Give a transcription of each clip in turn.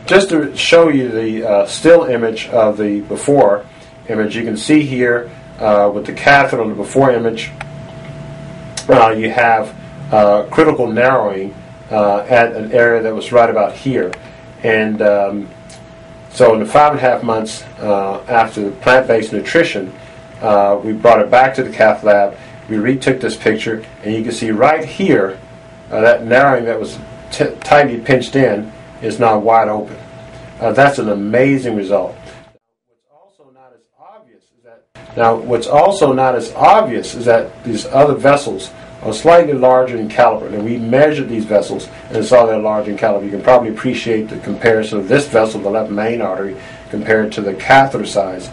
Just to show you the still image of the before image, you can see here with the catheter on the before image, you have critical narrowing at an area that was right about here. And so in the 5.5 months after the plant-based nutrition, we brought it back to the cath lab. We retook this picture, and you can see right here that narrowing that was tightly pinched in is now wide open. That's an amazing result. What's also not as obvious is that these other vessels are slightly larger in caliber. And we measured these vessels and saw they're large in caliber. You can probably appreciate the comparison of this vessel, the left main artery, compared to the catheter size.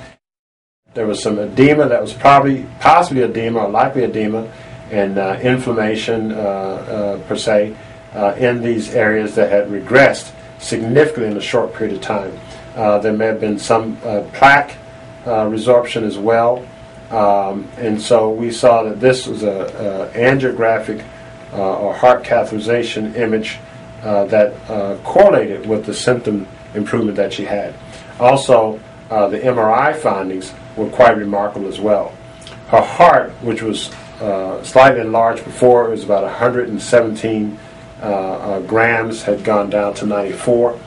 There was some edema that was possibly edema or likely edema and inflammation per se in these areas that had regressed significantly in a short period of time. There may have been some plaque resorption as well, and so we saw that this was a angiographic or heart catheterization image that correlated with the symptom improvement that she had. Also, the MRI findings were quite remarkable as well. Her heart, which was slightly enlarged before, it was about 117 grams, had gone down to 94,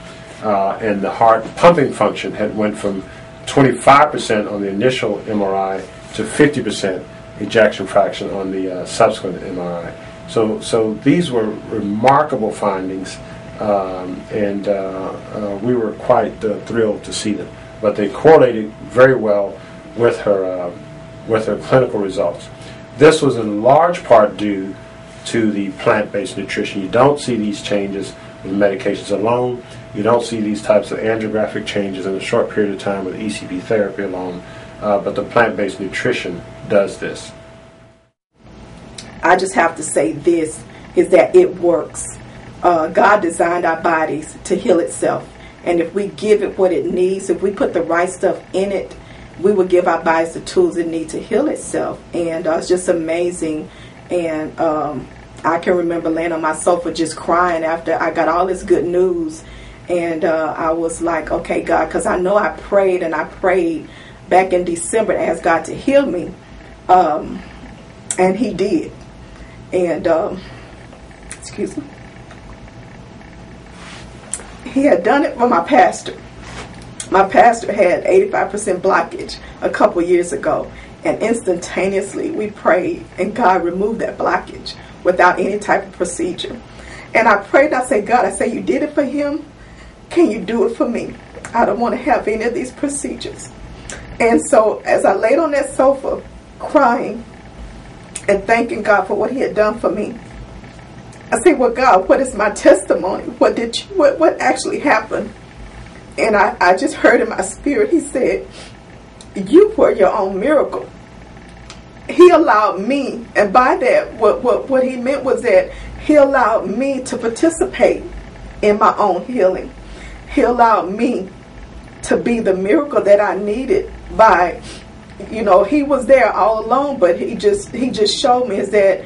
and the heart pumping function had went from 25% on the initial MRI to 50% ejection fraction on the subsequent MRI. So these were remarkable findings, and we were quite thrilled to see them. But they correlated very well with her clinical results. This was in large part due to the plant-based nutrition. You don't see these changes with medications alone. You don't see these types of angiographic changes in a short period of time with ECP therapy alone, but the plant-based nutrition does this. I just have to say this, is that it works. God designed our bodies to heal itself. And if we give it what it needs, if we put the right stuff in it, we will give our bodies the tools it needs to heal itself. And it's just amazing. And I can remember laying on my sofa just crying after I got all this good news. And I was like, okay, God, because I know I prayed and I prayed back in December to ask God to heal me. And He did. And, excuse me. He had done it for my pastor. My pastor had 85% blockage a couple years ago. And instantaneously we prayed and God removed that blockage without any type of procedure. And I prayed, I said, God, I say, you did it for him. Can you do it for me? I don't want to have any of these procedures. And so as I laid on that sofa crying and thanking God for what He had done for me, I said, well, God, what is my testimony? What actually happened? And I just heard in my spirit, He said, you were your own miracle. He allowed me, and by that, what He meant was that He allowed me to participate in my own healing. He allowed me to be the miracle that I needed by, He was there all along, but He just showed me is that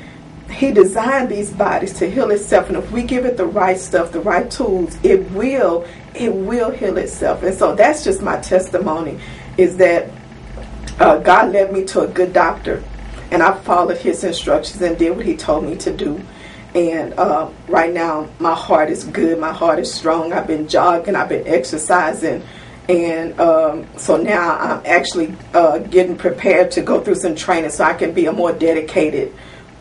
He designed these bodies to heal itself, and if we give it the right stuff, the right tools, it will heal itself. And so that's just my testimony, is that God led me to a good doctor, and I followed his instructions and did what he told me to do. And right now my heart is good, my heart is strong. I've been jogging, I've been exercising, and so now I'm actually getting prepared to go through some training so I can be a more dedicated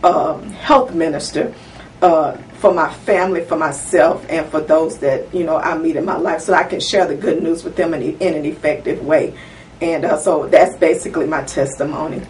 health minister for my family, for myself, and for those that I meet in my life, so I can share the good news with them in an effective way. And so that's basically my testimony.